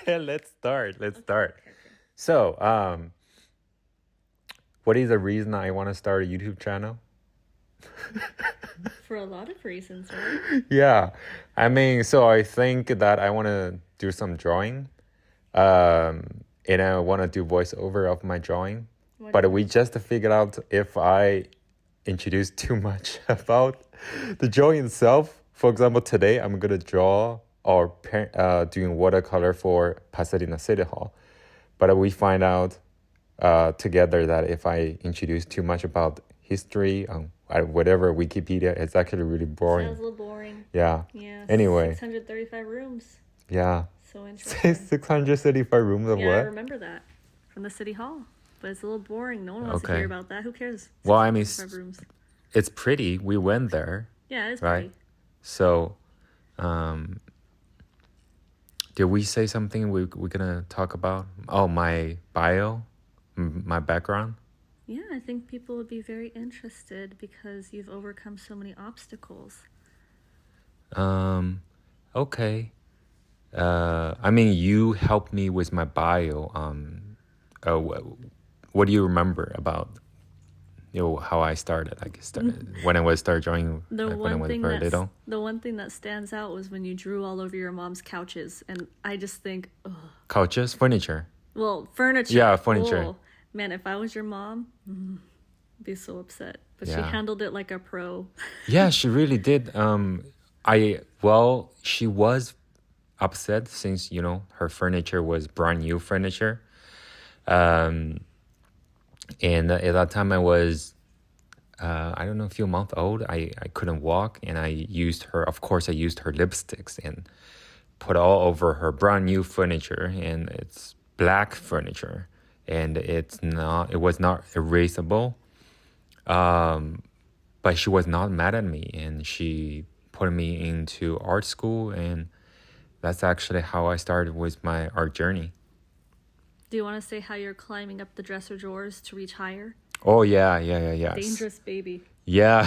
Okay, let's start. So, what is the reason I want to start a YouTube channel? For a lot of reasons, right? Yeah, I mean, so I think that I want to do some drawing, and I want to do voiceover of my drawing. But we just figured out if I introduce too much about the drawing itself. For example, today I'm gonna draw or doing watercolor for Pasadena City Hall. But we find out together that if I introduce too much about history, whatever Wikipedia, it's actually really boring. Sounds a little boring. Yeah. Yeah. Anyway. 635 rooms. Yeah. So interesting. 635 rooms of yeah, what? I remember that from the city hall. But it's a little boring. No one wants to hear about that. Who cares? Well, I mean, 635 rooms. It's pretty. We went there. Yeah, it's right? pretty. So, did we say something we're gonna talk about? Oh, my bio, my background. Yeah, I think people would be very interested because you've overcome so many obstacles. Okay. I mean, you helped me with my bio. What do you remember about, how I started? When I started drawing, when I was very little. The one thing that stands out was when you drew all over your mom's couches, and I just think, ugh. Couches, furniture. Well, furniture. Yeah, furniture. Oh, man, if I was your mom, I'd be so upset. But Yeah. she handled it like a pro. Yeah, she really did. She was upset since, her furniture was brand new furniture. And at that time I was, I don't know, a few months old. I couldn't walk, and I used her lipsticks and put all over her brand new furniture, and it's black furniture, and it was not erasable. But she was not mad at me, and she put me into art school, and that's actually how I started with my art journey. Do you want to say how you're climbing up the dresser drawers to reach higher? Oh, yeah. Dangerous baby. Yeah.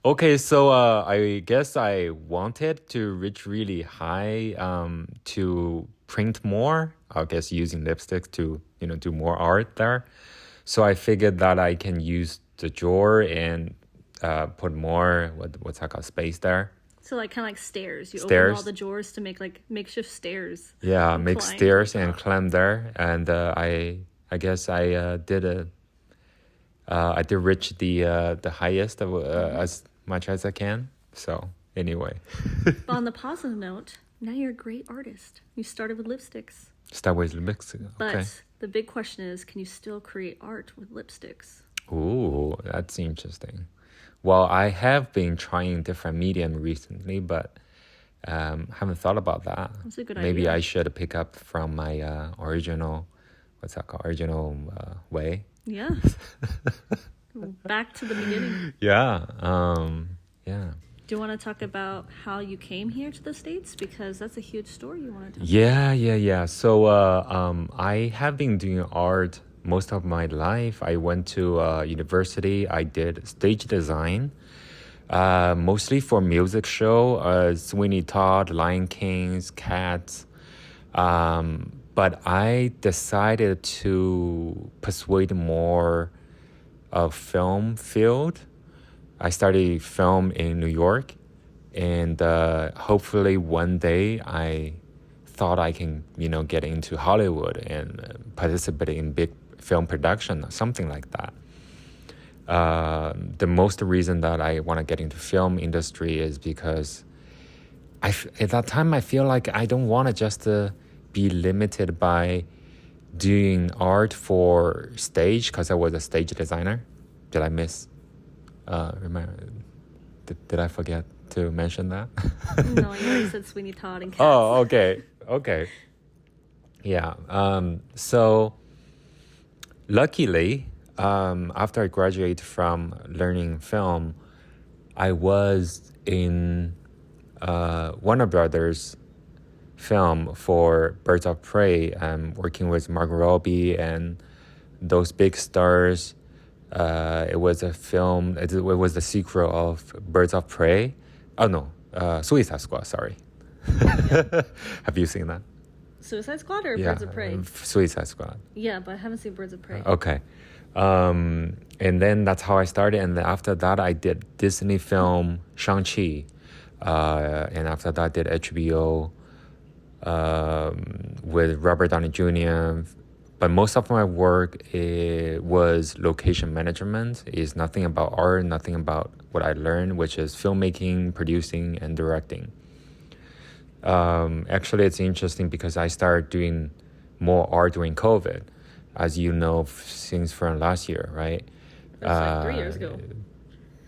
Okay, so I guess I wanted to reach really high to print more, I guess using lipsticks to, do more art there. So I figured that I can use the drawer and put more, what's that called, space there. So kind of like stairs. You Stairs. open all the drawers to make makeshift stairs. Yeah, make stairs and climb there. And I guess I did reach the highest as much as I can. So anyway. But on the positive note, now you're a great artist. You started with lipsticks. Start with lipsticks. Okay. But the big question is, can you still create art with lipsticks? Ooh, that's interesting. Well, I have been trying different medium recently, but haven't thought about that. That's a good Maybe idea. I should pick up from my original way. Yeah. Back to the beginning. Yeah. Yeah. Do you want to talk about how you came here to the States? Because that's a huge story you want to tell. Yeah. So I have been doing art most of my life. I went to university. I did stage design, mostly for music show, Sweeney Todd, Lion Kings, Cats. But I decided to persuade more of film field. I studied film in New York, and hopefully one day I thought I can, get into Hollywood and participate in big film production or something like that. The most reason that I want to get into film industry is because at that time I feel like I don't want to just be limited by doing art for stage, because I was a stage designer. Did I miss? Remember? Did I forget to mention that? No, you already said Sweeney Todd and Cats. Oh, okay. Yeah. So luckily, after I graduated from learning film, I was in Warner Brothers film for Birds of Prey. Working with Margot Robbie and those big stars. It was a film. It was the sequel of Birds of Prey. Oh no, Suicide Squad. Sorry. Have you seen that? Suicide Squad or Yeah, Birds of Prey? Suicide Squad. Yeah, but I haven't seen Birds of Prey. Okay. And then that's how I started. And then after that, I did Disney film Shang-Chi. And after that, I did HBO with Robert Downey Jr. But most of my work was location management. It's nothing about art, nothing about what I learned, which is filmmaking, producing, and directing. Actually, it's interesting because I started doing more art during COVID, as you know, since from last year, right? That's like 3 years ago.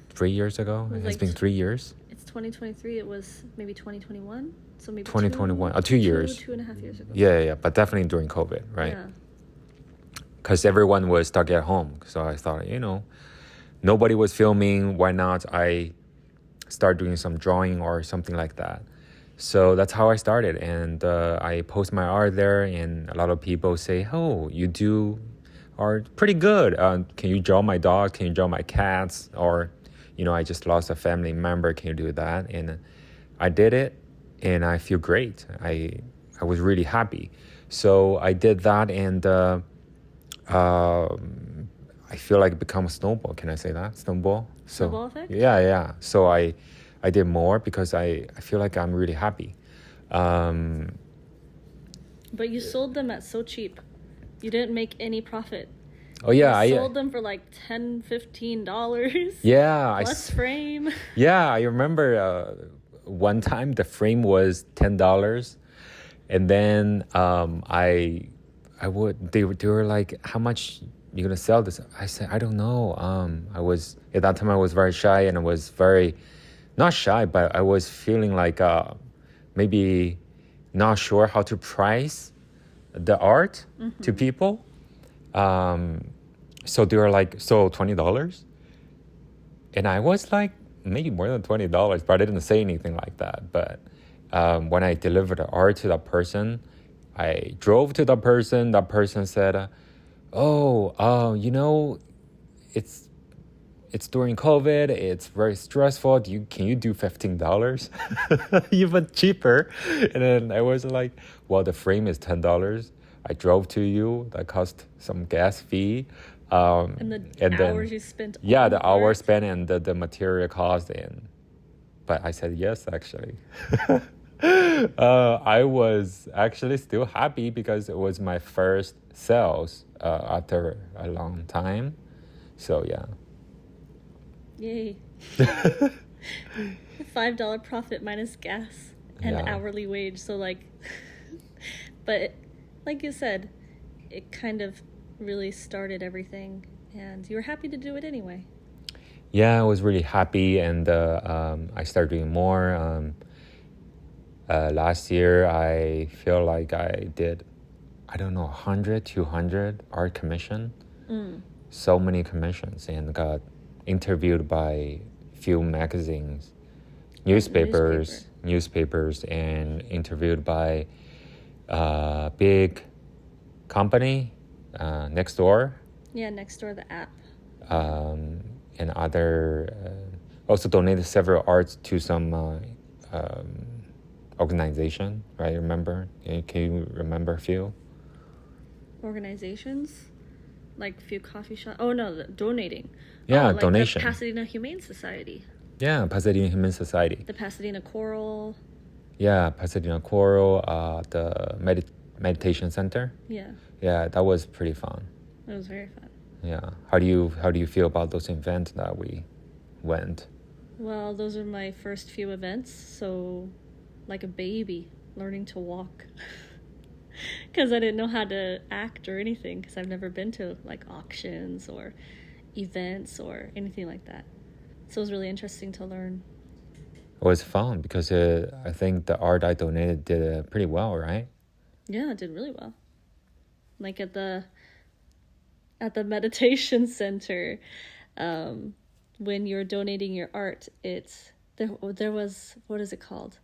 3 years ago? It's been 3 years? It's 2023. It was maybe 2021. So maybe 2021. 2 years. 2.5 years ago. Yeah. But definitely during COVID, right? Yeah. Because everyone was stuck at home. So I thought, nobody was filming. Why not I start doing some drawing or something like that? So that's how I started. And I post my art there. And a lot of people say, oh, you do art pretty good. Can you draw my dog? Can you draw my cats? Or, I just lost a family member. Can you do that? And I did it. And I feel great. I was really happy. So I did that. And I feel like it become a snowball. Can I say that? Snowball? Snowball effect? Yeah. So I did more because I feel like I'm really happy. But you sold them at so cheap. You didn't make any profit. Oh, yeah. I sold them for like $10-15. Yeah. Plus frame. Yeah, I remember one time the frame was $10. And then they were like, how much you gonna sell this? I said, I don't know. At that time I was very shy, and I was very, not shy, but I was feeling like maybe not sure how to price the art to people. So they were like, so $20? And I was like, maybe more than $20, but I didn't say anything like that. But when I delivered the art to that person, I drove to that person said, it's during COVID, it's very stressful. Can you do $15? Even cheaper. And then I was like, well, the frame is $10. I drove to you, that cost some gas fee. And the hours you spent. Yeah, the hours spent and the material cost. But I said yes, actually. I was actually still happy because it was my first sales after a long time. So yeah. Yay. $5 profit minus gas and hourly wage. So but like you said, it kind of really started everything, and you were happy to do it anyway. Yeah, I was really happy, and I started doing more. Last year, I feel like I did, 100, 200 art commission. So many commissions, and got interviewed by few magazines, newspapers, and interviewed by big company, Nextdoor. Yeah, Nextdoor, the app. And other, also donated several arts to some organization, right? Remember? Can you remember a few? Organizations? Like few coffee shops? Oh, no, donating. Yeah, like donation. The Pasadena Humane Society. Yeah, Pasadena Humane Society. The Pasadena Coral. Yeah, Pasadena Coral, the meditation center. Yeah. Yeah, that was pretty fun. It was very fun. Yeah. How do you feel about those events that we went? Well, those are my first few events, so like a baby learning to walk. Because I didn't know how to act or anything, because I've never been to like auctions or events or anything like that. So it was really interesting to learn. It was fun because I think the art I donated did pretty well, right? Yeah, it did really well. Like at the meditation center, when you're donating your art, there was, what is it called?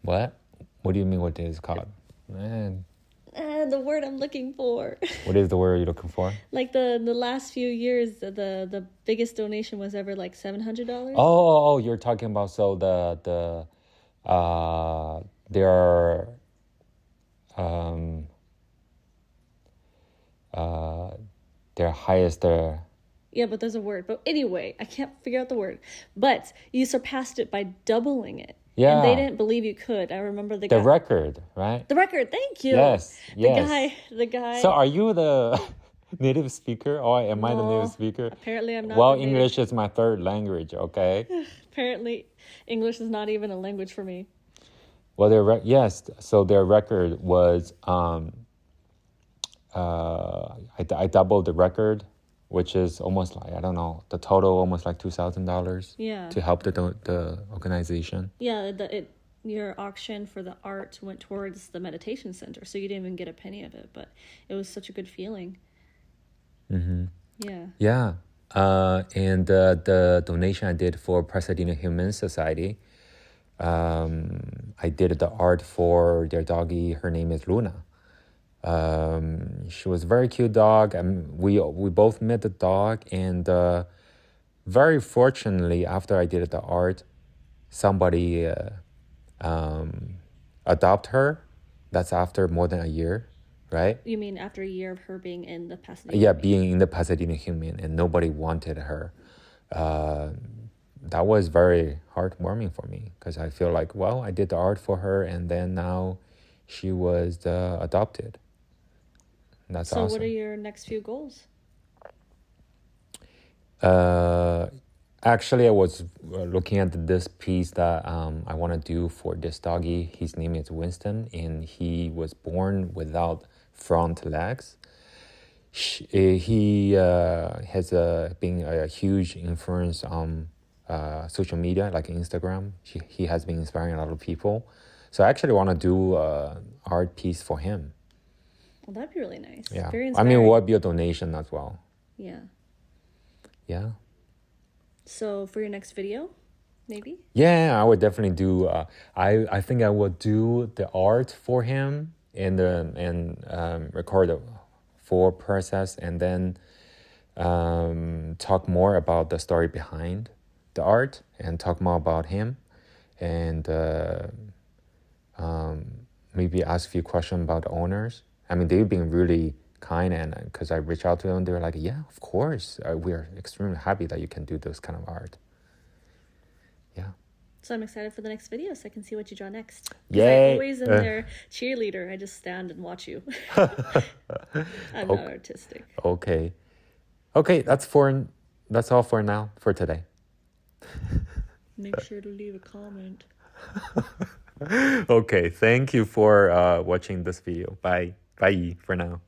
What do you mean what it is called? Man. even the word I'm looking for. What is the word you're looking for? Like the last few years, the biggest donation was ever like $700. Oh, you're talking about their their highest. Yeah, but there's a word. But anyway, I can't figure out the word. But you surpassed it by doubling it. Yeah. And they didn't believe you could. I remember the guy. record, right? The record. Thank you. Yes. The guy. So are you the native speaker, or am I the No, native speaker? apparently I'm not. Well, the native. English is my third language. Okay. Apparently, English is not even a language for me. Well, yes. So their record was I doubled the record, which is almost like, I don't know, the total almost like $2,000. Yeah. To help the organization. Yeah, your auction for the art went towards the meditation center, so you didn't even get a penny of it, but it was such a good feeling. Mm-hmm. Yeah. Yeah. And the donation I did for Pasadena Humane Society, I did the art for their doggie. Her name is Luna. She was a very cute dog, and we both met the dog, and very fortunately, after I did the art, somebody adopt her. That's after more than a year, right? You mean after a year of her being in the Pasadena? Yeah, being in the Pasadena Humane, and nobody wanted her. That was very heartwarming for me, because I feel like, well, I did the art for her, and then now she was adopted. That's awesome. So what are your next few goals? Actually, I was looking at this piece that I want to do for this doggy. His name is Winston, and he was born without front legs. He has been a huge influence on social media, like Instagram. He has been inspiring a lot of people. So I actually want to do an art piece for him. Well, that'd be really nice. Yeah. Very I inspiring. mean, it would be a donation as well. Yeah. Yeah. So for your next video, maybe? Yeah, I would definitely do. I think I would do the art for him and record the full process, and then talk more about the story behind the art, and talk more about him, and maybe ask a few questions about the owners. I mean, they've been really kind, and because I reached out to them, they were like, yeah, of course, we're extremely happy that you can do this kind of art. Yeah. So I'm excited for the next video, so I can see what you draw next. Yay! I always am their cheerleader. I just stand and watch you. I'm not artistic. Okay, that's all for now, for today. Make sure to leave a comment. Okay, thank you for watching this video. Bye for now.